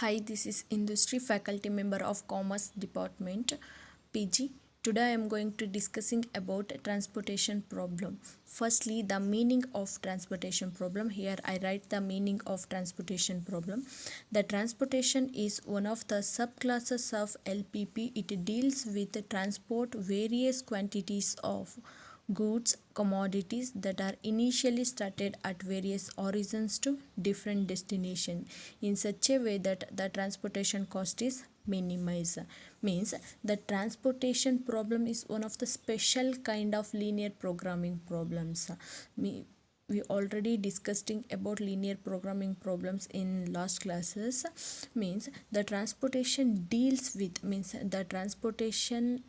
Hi, this is Industry faculty member of Commerce Department, PG. Today I am going to discussing about transportation problem. Firstly, the meaning of transportation problem. Here I write the meaning of transportation problem. The transportation is one of the subclasses of LPP. It deals with transport various quantities of goods, commodities that are initially started at various origins to different destination in such a way that the transportation cost is minimized. Means the transportation problem is one of the special kind of linear programming problems. We already discussing about linear programming problems in last classes. Means the transportation deals with, means the transportation,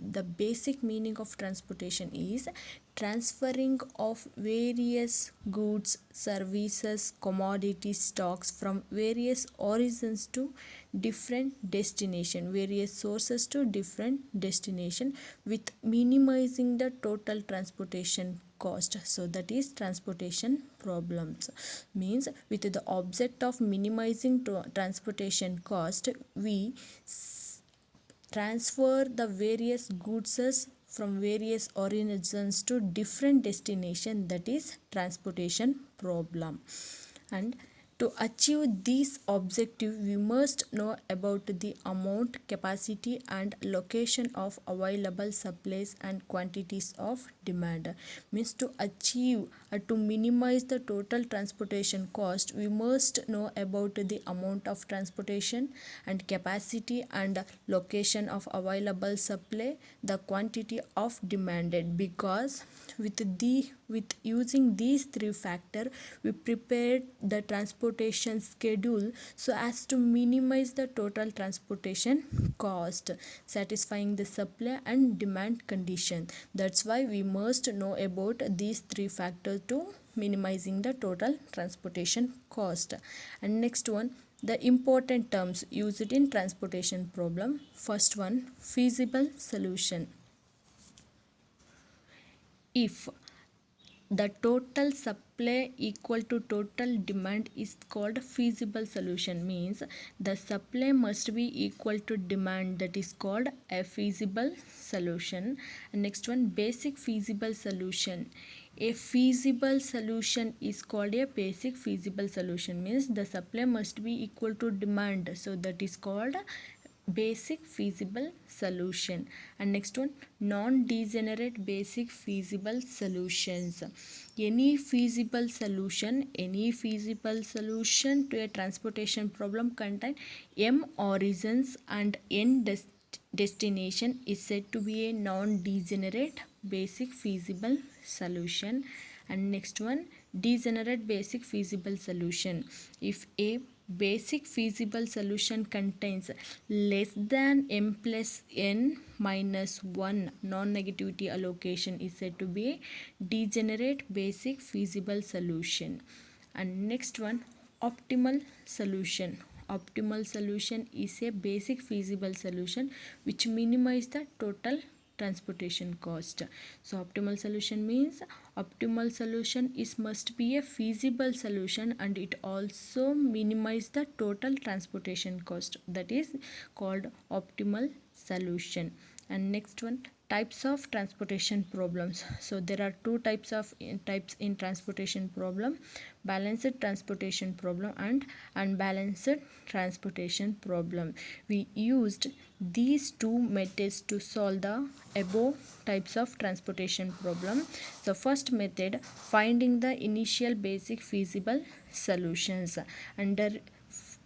the basic meaning of transportation is transferring of various goods, services, commodity stocks from various origins to different destination, various sources to different destination, with minimizing the total transportation cost. So that is transportation problems. Means with the object of minimizing transportation cost, we transfer the various goods from various origins to different destination. That is transportation problem. And to achieve this objective, we must know about the amount, capacity and location of available supplies and quantities of demand. Means to achieve to minimize the total transportation cost, we must know about the amount of transportation and capacity and location of available supply, the quantity of demanded. Because with using these three factors, we prepared the transportation schedule so as to minimize the total transportation cost, satisfying the supply and demand condition. That's why we must know about these three factors to minimizing the total transportation cost. And next one, the important terms used in transportation problem. First one, feasible solution. If the total supply equal to total demand is called feasible solution. Means the supply must be equal to demand, that is called a feasible solution. And next one, basic feasible solution. A feasible solution is called a basic feasible solution. Means the supply must be equal to demand, so that is called basic feasible solution. And next one, non-degenerate basic feasible solutions. Any feasible solution to a transportation problem contain m origins and n destination is said to be a non-degenerate basic feasible solution. And next one, degenerate basic feasible solution. If a basic feasible solution contains less than m plus n minus 1 non-negativity allocation is said to be a degenerate basic feasible solution. And next one, optimal solution. Optimal solution is a basic feasible solution which minimize the total transportation cost. So optimal solution means optimal solution is must be a feasible solution and it also minimize the total transportation cost. That is called optimal solution. And next one, types of transportation problems. So there are two types in transportation problem: balanced transportation problem and unbalanced transportation problem. We used these two methods to solve the above types of transportation problem. So first method, finding the initial basic feasible solutions. Under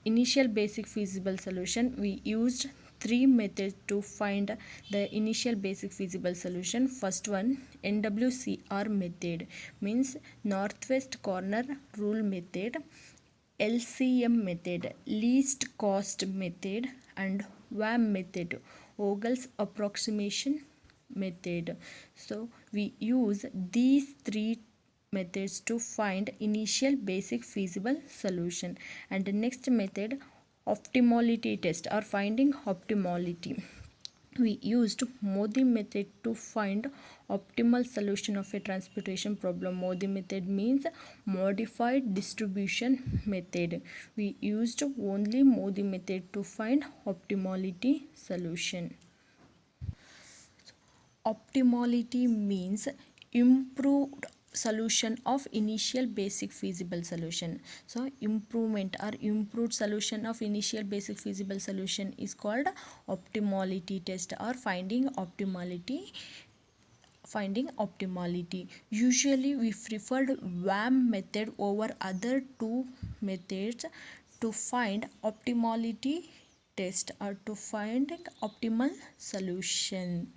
initial basic feasible solution, we used three methods to find the initial basic feasible solution. First one, NWCR method, means northwest corner rule method, LCM method, least cost method, and WAM method, Vogel's approximation method. So we use these three methods to find initial basic feasible solution. And the next method, optimality test or finding optimality. We used Modi method to find optimal solution of a transportation problem. Modi method means modified distribution method. We used only Modi method to find optimality solution. Optimality means improved solution of initial basic feasible solution. So improvement or improved solution of initial basic feasible solution is called optimality test or finding optimality. Usually we preferred WAM method over other two methods to find optimality test or to find optimal solution.